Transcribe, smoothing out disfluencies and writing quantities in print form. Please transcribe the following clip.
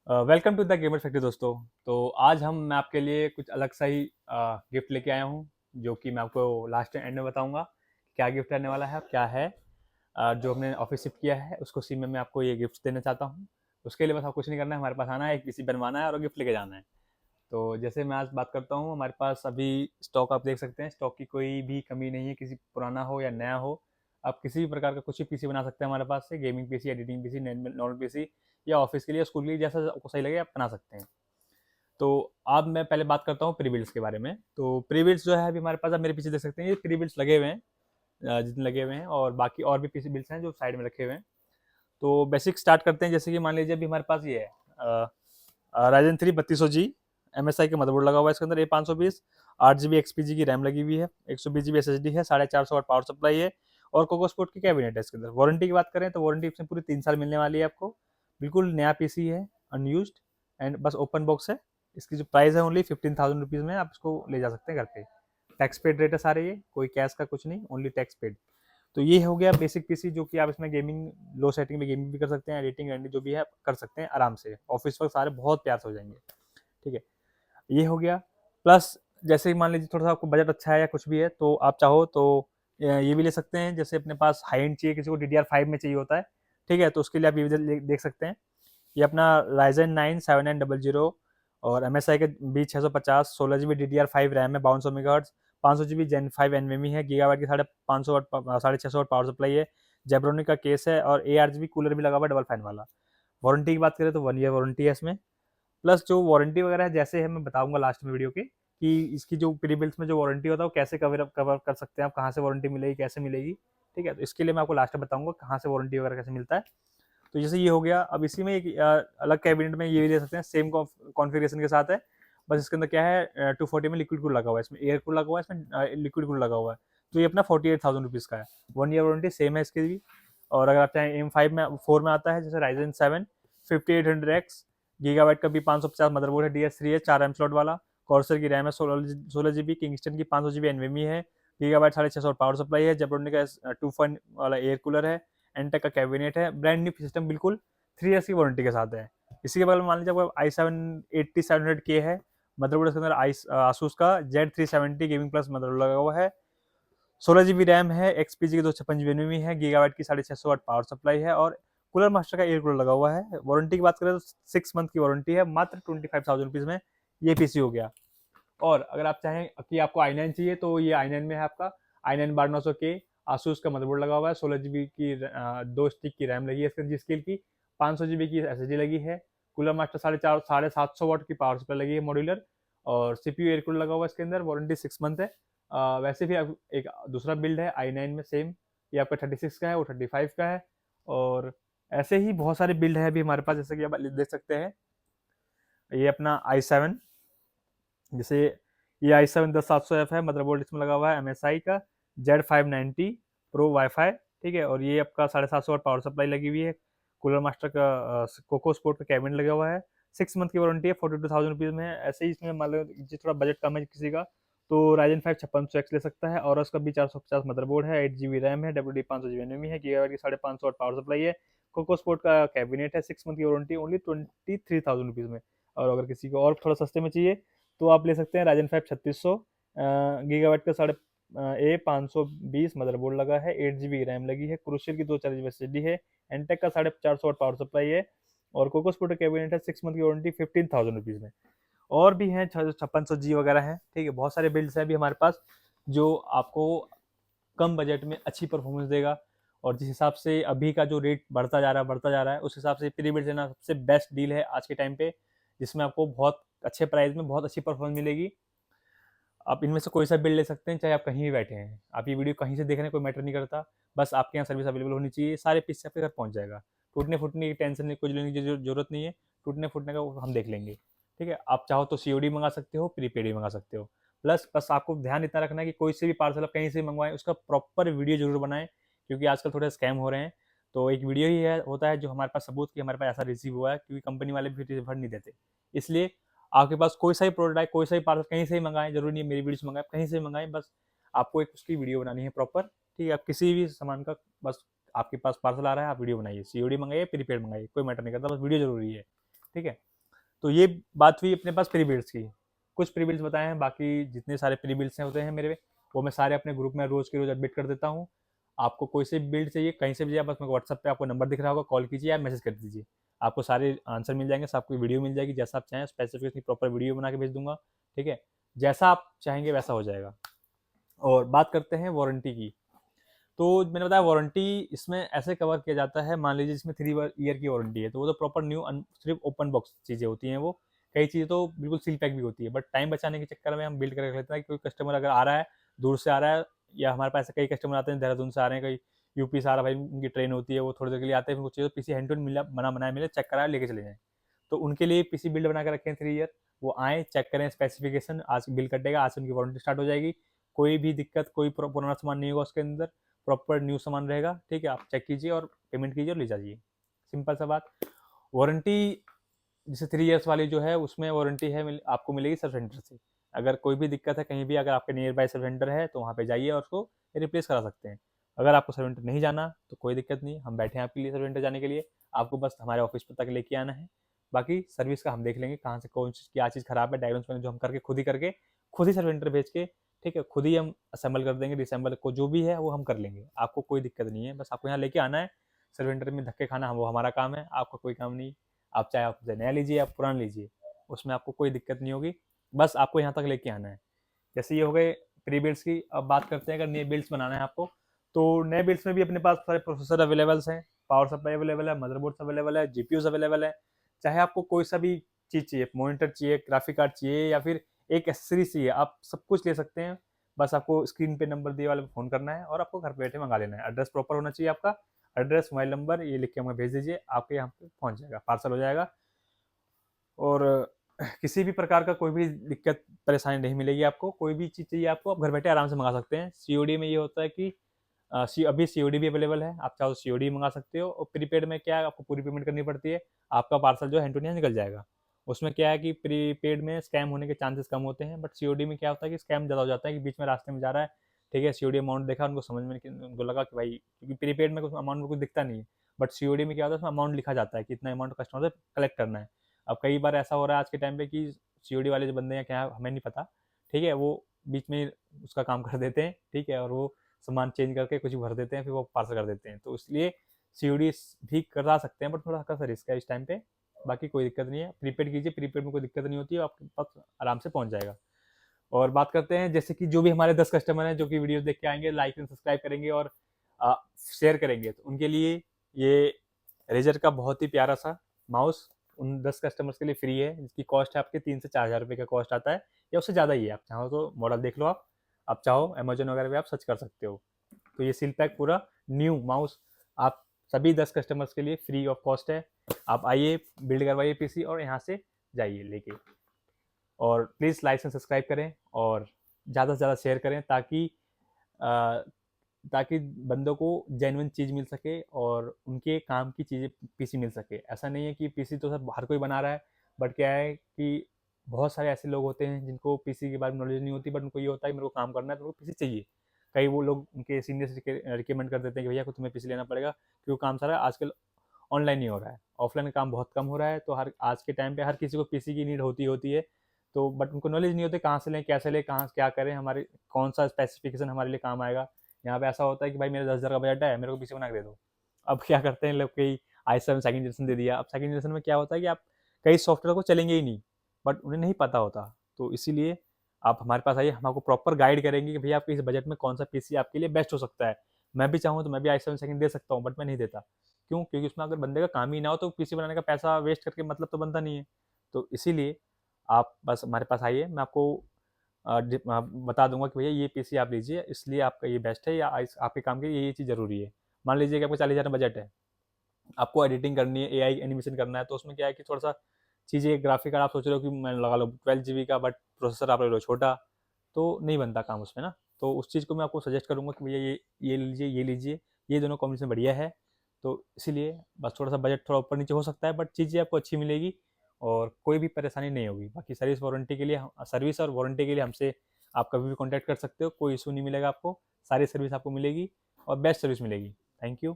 Welcome to the gamer factory दोस्तों। तो आज मैं आपके लिए कुछ अलग सा ही गिफ्ट लेके आया हूँ, जो कि मैं आपको लास्ट एंड में बताऊंगा क्या गिफ्ट रहने वाला है, क्या है। जो हमने ऑफिस शिफ्ट किया है उसको सी में मैं आपको ये गिफ्ट देना चाहता हूँ। उसके लिए बस आप कुछ नहीं करना है, हमारे पास आना है, एक पीसी बनवाना है और गिफ्ट लेके जाना है। तो जैसे मैं आज बात करता हूँ, हमारे पास अभी स्टॉक आप देख सकते हैं, स्टॉक की कोई भी कमी नहीं है, किसी पुराना हो या नया हो। आप किसी भी प्रकार का कुछ भी पीसी बना सकते हैं हमारे पास से, gaming PC, editing PC, normal PC, या ऑफिस के लिए, स्कूल के लिए, जैसा आपको सही लगे आप बना सकते हैं। तो अब मैं पहले बात करता हूँ प्री बिल्ड्स के बारे में। तो प्री बिल्ड्स जो है अभी हमारे पास, आप मेरे पीछे देख सकते हैं, ये प्री बिल्ड्स लगे हुए हैं, जितने लगे हुए हैं, और बाकी और भी पीसी बिल्ड्स हैं जो साइड में रखे हुए हैं। तो बेसिक स्टार्ट करते हैं। जैसे कि मान लीजिए अभी हमारे पास ये है राइजन 3 3200G, MSI का मदरबोर्ड लगा हुआ है इसके अंदर, A520, 8 GB XPG की रैम लगी हुई है, 120 GB SSD है, 450 वाट पावर सप्लाई है, और कोको स्पोर्ट की कैबिनेट है इसके अंदर। वारंटी की बात करें तो वारंटी इसमें पूरी 3 साल मिलने वाली है आपको। बिल्कुल नया पीसी है, अनयूज्ड, एंड बस ओपन बॉक्स है। इसकी जो प्राइस है ओनली 15,000 रुपीज़ में, आप इसको ले जा सकते हैं घर पे। टैक्स पेड रेट है सारे, ये कोई कैश का कुछ नहीं, ओनली टैक्स पेड। तो ये हो गया बेसिक पीसी, जो कि आप इसमें गेमिंग, लो सेटिंग में गेमिंग भी कर सकते हैं, एडिटिंग एडिटिंग जो भी है कर सकते हैं आराम से। ऑफिस वर्क सारे बहुत प्यार से हो जाएंगे। ठीक है, ये हो गया। प्लस जैसे कि मान लीजिए थोड़ा सा आपको बजट अच्छा है या कुछ भी है, तो आप चाहो तो ये भी ले सकते हैं। जैसे अपने पास हाई एंड चाहिए, किसी को DDR5 में चाहिए होता है, ठीक है, तो उसके लिए आप ये भी देख सकते हैं। ये अपना Ryzen 9 7900 और MSI के B650, 16 GB DDR5 रैम है, 5200 MHz, 500 GB Gen 5 NVMe है, गीगावाट की 550 वाट 650 वाट पावर सप्लाई है, जेब्रोनिक का केस है, और ARGB कूलर भी लगा हुआ है, डबल फैन वाला। वारंटी की बात करें तो 1 ईयर वारंटी है इसमें। प्लस जो वारंटी वगैरह है, जैसे है मैं बताऊंगा लास्ट में वीडियो के, कि इसकी जो प्री बिल्ड्स में जो वारंटी होता है वो कैसे कवर कर सकते हैं आप, कहाँ से वारंटी मिलेगी, कैसे मिलेगी। ठीक है, तो इसके लिए मैं आपको लास्ट में बताऊंगा कहाँ से वारंटी वगैरह कैसे मिलता है। तो जैसे ये हो गया, अब इसी में एक अलग कैबिनेट में ये भी ले सकते हैं, सेम कॉन्फ़िगरेशन के साथ है। बस इसके अंदर क्या है, 240 में लिक्विड कूल लगा हुआ है, इसमें एयर कूल लगा हुआ है, इसमें लिक्विड कूल लगा हुआ है। तो ये अपना 48,000 रुपीज़ का है। 1 ईयर वारंटी सेम है इसकी भी। और अगर आप चाहें M5 में 4 में आता है, जैसे Ryzen 7 5800X, गीगाबाइट का भी 550 मदरबोर्ड है, DS3 है, 4 एम स्लॉट वाला। कॉर्सर की रैम है 16 GB, किंगस्टन की 500 GB NVMe है, गीगाबाइट 650 पावर सप्लाई है, जेब्रोनिक का 2 फन वाला एयर कूलर है, एंटेक का कैबिनेट है, ब्रांड न्यू सिस्टम बिल्कुल, 3 ईयर्स की वारंटी के साथ है। इसी के बगल में मान लीजिए आपको i7 8700K है, मदरबोर्ड इसके अंदर आसूस का Z370 गेमिंग प्लस मदरबोर्ड लगा हुआ है, 16 GB रैम है, XPG की 256 GB NVMe है, गीगावाट की 650 वाट पावर सप्लाई है, और कूलर मास्टर का एयर कूलर लगा हुआ है। वारंटी की बात करें तो 6 मंथ की वारंटी है, मात्र 25,000 रुपीज़ में ये पीसी हो गया। और अगर आप चाहें कि आपको i9 चाहिए, तो ये i9 में है आपका i9 12900K, आसूस का मदरबोर्ड लगा हुआ है, 16 GB की 2 स्टिक की रैम लगी है इसके स्केल की, 500 GB की SSD लगी है, कूलर मास्टर 750 वाट की पावर सप्लाई लगी है मॉड्यूलर, और CPU एयर कूलर लगा हुआ है इसके अंदर। वारंटी 6 मंथ है। वैसे भी एक दूसरा बिल्ड है i9 में सेम, ये आपका 36 का है, वो 35 का है। और ऐसे ही बहुत सारे बिल्ड है अभी हमारे पास, जैसे कि आप देख सकते हैं। ये अपना i7, जैसे ये i7 10700F है, मदरबोर्ड इसमें लगा हुआ है MSI का Z590 प्रो वाईफाई, ठीक है, और ये आपका 750 वाट पावर सप्लाई लगी हुई है, कूलर मास्टर का कोको स्पोर्ट का कैबिनेट लगा हुआ है। 6 मंथ की वारंटी है, 42,000 रुपीज़ में है। ऐसे ही इसमें मान लो थोड़ा बजट कम है किसी का, तो Ryzen 5 5600X ले सकता है, और उसका भी 450 मदरबोर्ड है, 8 GB रैम है, WD 500 GB NVMe है, गीगाबाइट की 550 वाट पावर सप्लाई है, कोको स्पोर्ट का कैबिनेट है, 6 मंथ की वारंटी ओनली 23,000 रुपीज़ में। और अगर किसी को और थोड़ा सस्ते में चाहिए, तो आप ले सकते हैं Ryzen 5 3600, गीगावाट का साढ़े A520 मदरबोर्ड लगा है, 8 GB की रैम लगी है, क्रूशियल की 240 SSD है, एनटेक का 450 वाट पावर सप्लाई है, और कोको स्पोर्ट कैबिनेट है, 6 मंथ की वारंटी 15,000 रुपीज़ में। और भी हैं 5600G वगैरह हैं, ठीक है, बहुत सारे बिल्ड्स हैं अभी हमारे पास, जो आपको कम बजट में अच्छी परफॉर्मेंस देगा। और जिस हिसाब से अभी का जो रेट बढ़ता जा रहा है, उस हिसाब से प्री बिल्ड लेना सबसे बेस्ट डील है आज के टाइम पे, जिसमें आपको बहुत अच्छे प्राइस में बहुत अच्छी परफॉर्मेंस मिलेगी। आप इनमें से कोई सा बिल ले सकते हैं, चाहे आप कहीं भी बैठे हैं, आप ये वीडियो कहीं से देख रहे हैं, कोई मैटर नहीं करता। बस आपके यहाँ सर्विस अवेलेबल होनी चाहिए, सारे पीस से आपके घर पहुँच जाएगा। टूटने फूटने की टेंशन नहीं, कुछ लेने की जरूरत नहीं है, टूटने फूटने का हम देख लेंगे। ठीक है, आप चाहो तो COD मंगा सकते हो, प्रीपेड भी मंगा सकते हो। प्लस बस आपको ध्यान इतना रखना है कि कोई से भी पार्सल आप कहीं से मंगवाएं, उसका प्रॉपर वीडियो जरूर बनाएं, क्योंकि आजकल थोड़े स्कैम हो रहे हैं। तो एक वीडियो ही है होता है जो हमारे पास सबूत कि हमारे पास ऐसा रिसीव हुआ है, क्योंकि कंपनी वाले भी रिफंड नहीं देते। इसलिए आपके पास कोई सा ही प्रोडक्ट है, कोई सा ही पार्सल कहीं से ही मंगाएं, जरूरी नहीं है मेरी वीडियो से मंगाएं, कहीं से भी मंगाएं, बस आपको एक उसकी वीडियो बनानी है प्रॉपर। ठीक है, आप किसी भी सामान का, बस आपके पास पार्सल आ रहा है, आप वीडियो बनाइए, COD मंगाइए, प्रीपेड मंगाइए, कोई मैटर नहीं करता, बस वीडियो जरूरी है। ठीक है, तो ये बात हुई अपने पास प्री बिल्ड्स की। कुछ प्री बिल्ड्स बताए हैं, बाकी जितने सारे प्री बिल्ड्स होते हैं मेरे, वो मैं सारे अपने ग्रुप में रोज़ के रोज़ अपडेट कर देता हूँ। आपको कोई से भी बिल्ड चाहिए, कहीं से भी चाहिए, बस मेरे को व्हाट्सएप पे आपको नंबर दिख रहा होगा, कॉल कीजिए या मैसेज कर दीजिए। आपको सारे आंसर मिल जाएँगे, सबको वीडियो मिल जाएगी, जैसा आप चाहें स्पेसिफिकेशन प्रॉपर वीडियो बना के भेज दूँगा, ठीक है? जैसा आप चाहेंगे वैसा हो जाएगा। और बात करते हैं वारंटी की। तो मैंने बताया वारंटी इसमें ऐसे कवर किया जाता है, मान लीजिए इसमें 3 ईयर की वारंटी है, तो वो तो प्रॉपर न्यू सिर्फ ओपन बॉक्स चीज़ें होती हैं वो। कई चीज़ें तो बिल्कुल सील पैक भी होती है, बट टाइम बचाने के चक्कर में हम बिल्ड करके रख लेते हैं कि कोई कस्टमर अगर आ रहा है, दूर से आ रहा है, या हमारे पास कई कस्टमर आते हैं देहरादून से आ रहे हैं, कई यूपी से आ रहा है, भाई उनकी ट्रेन होती है, वो थोड़ी देर के लिए आते हैं, फिर कुछ चीज़ें पीसी हैंड टू हैंड मिला बना बनाया मिले, चेक कराया लेके चले जाएँ। तो उनके लिए पीसी बिल्ड बना के रखे हैं 3 ईयर, वो आएँ, चेक करें स्पेसिफिकेशन, आज बिल कटेगा, आज से उनकी वारंटी स्टार्ट हो जाएगी। कोई भी दिक्कत, कोई पुराना सामान नहीं होगा उसके अंदर, प्रॉपर न्यू सामान रहेगा, ठीक है? आप चेक कीजिए और पेमेंट कीजिए और ले जाइए, सिंपल सा बात। वारंटी जैसे 3 ईयर्स वाली जो है उसमें वारंटी है आपको मिलेगी सर्विस सेंटर से। अगर कोई भी दिक्कत है कहीं भी, अगर आपके नियर बाय सर्विस सेंटर है तो वहाँ पे जाइए और उसको रिप्लेस करा सकते हैं। अगर आपको सर्विस सेंटर नहीं जाना तो कोई दिक्कत नहीं, हम बैठे हैं आपके लिए सर्विस सेंटर जाने के लिए, आपको बस हमारे ऑफिस तक लेके आना है। बाकी सर्विस का हम देख लेंगे, कहाँ से कौन सी क्या चीज़ खराब है, डायग्नोस जो हम करके खुद ही सर्विस सेंटर भेज के, ठीक है, खुद ही हम असेंबल कर देंगे, डिसेंबल को जो भी है वो हम कर लेंगे, आपको कोई दिक्कत नहीं है। बस आपको यहाँ लेके आना है, सर्विस सेंटर में धक्के खाना वो हमारा काम है, आपका कोई काम नहीं। आप चाहे आप नया लीजिए या पुराना लीजिए, उसमें आपको कोई दिक्कत नहीं होगी, बस आपको यहाँ तक लेके आना है। जैसे ये हो गए प्री बिल्ड्स की। अब बात करते हैं अगर नए बिल्ड्स बनाना है आपको, तो नए बिल्ड्स में भी अपने पास सारे प्रोसेसर अवेलेबल्स हैं, पावर सप्लाई अवेलेबल है, मदरबोर्ड्स अवेलेबल है, जीपीयूज अवेलेबल है। चाहे आपको कोई सा भी चीज़ चाहिए, मॉनिटर चाहिए, ग्राफिक कार्ड चाहिए, या फिर एक एक्सेसरीज चाहिए, आप सब कुछ ले सकते हैं। बस आपको स्क्रीन पे नंबर दिए वाले पे फ़ोन करना है और आपको घर पे बैठे मंगा लेना है। एड्रेस प्रॉपर होना चाहिए आपका, एड्रेस, मोबाइल नंबर ये लिख के हमें भेज दीजिए, आपके यहाँ पे पहुँच जाएगा, पार्सल हो जाएगा। और किसी भी प्रकार का कोई भी दिक्कत परेशानी नहीं मिलेगी आपको, कोई भी चीज़ चाहिए आपको, आप घर बैठे आराम से मंगा सकते हैं। सीओडी में ये होता है कि अभी सीओडी भी अवेलेबल है, आप चाहो तो सीओडी मंगा सकते हो। और प्रीपेड में क्या है, आपको पूरी पेमेंट करनी पड़ती है, आपका पार्सल जो है हैंड टू हैंड निकल जाएगा। उसमें क्या है कि प्रीपेड में स्कैम होने के चांसेस कम होते हैं, बट सीओडी में क्या होता है कि स्कैम ज़्यादा हो जाता है कि बीच में रास्ते में जा रहा है, ठीक है, सीओडी अमाउंट देखा, उनको समझ में उनको लगा कि भाई, क्योंकि प्रीपेड में कुछ अमाउंट कुछ दिखता नहीं है, बट सीओडी में क्या होता है उसमें अमाउंट लिखा जाता है कि इतना अमाउंट कस्टमर से कलेक्ट करना है। अब कई बार ऐसा हो रहा है आज के टाइम पे कि सीओडी वाले जो बंदे हैं, क्या है हमें नहीं पता, ठीक है, वो बीच में उसका काम कर देते हैं, ठीक है, और वो सामान चेंज करके कुछ भर देते हैं, फिर वो पार्सल कर देते हैं। तो इसलिए सीओडी भी करा सकते हैं, बट थोड़ा हल्का सा रिस्क है इस टाइम पे। बाकी कोई दिक्कत नहीं है, प्रीपेड कीजिए, प्रीपेड में कोई दिक्कत नहीं होती है, आपके पास आराम से पहुंच जाएगा। और बात करते हैं जैसे कि जो भी हमारे 10 कस्टमर हैं जो कि वीडियो देख के आएंगे, लाइक एंड सब्सक्राइब करेंगे और शेयर करेंगे, तो उनके लिए ये रेजर का बहुत ही प्यारा सा माउस उन 10 कस्टमर्स के लिए फ्री है, जिसकी कॉस्ट है आपके 3 से 4 हज़ार रुपये का कॉस्ट आता है, या उससे ज़्यादा ही है। आप चाहो तो मॉडल देख लो, आप चाहो अमेजोन वगैरह पे आप सर्च कर सकते हो। तो ये सील पैक पूरा न्यू माउस आप सभी 10 कस्टमर्स के लिए फ्री ऑफ कॉस्ट है। आप आइए, बिल्ड करवाइए पीसी और यहाँ से जाइए लेके। और प्लीज़ लाइक एंड सब्सक्राइब करें और ज़्यादा से ज़्यादा शेयर करें, ताकि ताकि बंदों को जेन्युइन चीज़ मिल सके और उनके काम की चीज़ें पीसी मिल सके। ऐसा नहीं है कि पीसी तो सब हर कोई बना रहा है, बट क्या है कि बहुत सारे ऐसे लोग होते हैं जिनको पीसी के बारे में नॉलेज नहीं होती, बट उनको ये होता है कि मेरे को काम करना है तो मेरे को पीसी चाहिए। कई वो लोग उनके सीनियर्स रिकमेंड कर देते हैं कि भैया को तुम्हें पीसी लेना पड़ेगा, क्योंकि काम सारा आजकल ऑनलाइन ही हो रहा है, ऑफलाइन का काम बहुत कम हो रहा है। तो हर आज के टाइम पे हर किसी को पीसी की नीड होती है। तो बट उनको नॉलेज नहीं होती कहाँ से लें, कैसे लें, कहाँ क्या करें, हमारे कौन सा स्पेसिफिकेशन हमारे लिए काम आएगा। यहाँ पे ऐसा होता है कि भाई मेरा 10 हज़ार का बजट है, मेरे को पीसी बना के दे दो। अब क्या करते हैं लोग, कई i7 सेकंड जनरेशन दे दिया। अब सेकंड जनरेशन में क्या होता है कि आप कई सॉफ्टवेयर को चलेंगे ही नहीं, बट उन्हें नहीं पता होता। तो इसीलिए आप हमारे पास आइए, हम आपको प्रॉपर गाइड करेंगे कि भैया आपके इस बजट में कौन सा पीसी आपके लिए बेस्ट हो सकता है। मैं भी चाहूँ तो मैं भी i7 सेकंड दे सकता हूँ, बट मैं नहीं देता। क्यों? क्योंकि उसमें अगर बंदे का काम ही ना हो तो पीसी बनाने का पैसा वेस्ट करके मतलब तो बनता नहीं है। तो इसीलिए आप बस हमारे पास आइए, मैं आपको बता दूंगा कि भैया ये पीसी आप लीजिए, इसलिए आपका ये बेस्ट है, या आपके काम के लिए ये चीज़ ज़रूरी है। मान लीजिए कि आपको 40 हज़ार बजट है, आपको एडिटिंग करनी है, एआई एनिमेशन करना है, तो उसमें क्या है कि थोड़ा सा चीज़ें, ग्राफिक कार्ड आप सोच रहे हो कि मैं लगा लो 12 GB का, बट प्रोसेसर आप ले लो छोटा, तो नहीं बनता काम उसमें ना। तो उस चीज़ को मैं आपको सजेस्ट करूँगा कि भैया ये लीजिए, ये लीजिए, ये दोनों कॉम्बिनेशन बढ़िया है। तो इसीलिए बस थोड़ा सा बजट थोड़ा ऊपर नीचे हो सकता है, बट चीज़ें आपको अच्छी मिलेगी और कोई भी परेशानी नहीं होगी। बाकी सर्विस और वारंटी के लिए हमसे आप कभी भी कॉन्टैक्ट कर सकते हो, कोई इशू नहीं मिलेगा आपको, सारी सर्विस आपको मिलेगी और बेस्ट सर्विस मिलेगी। Thank you.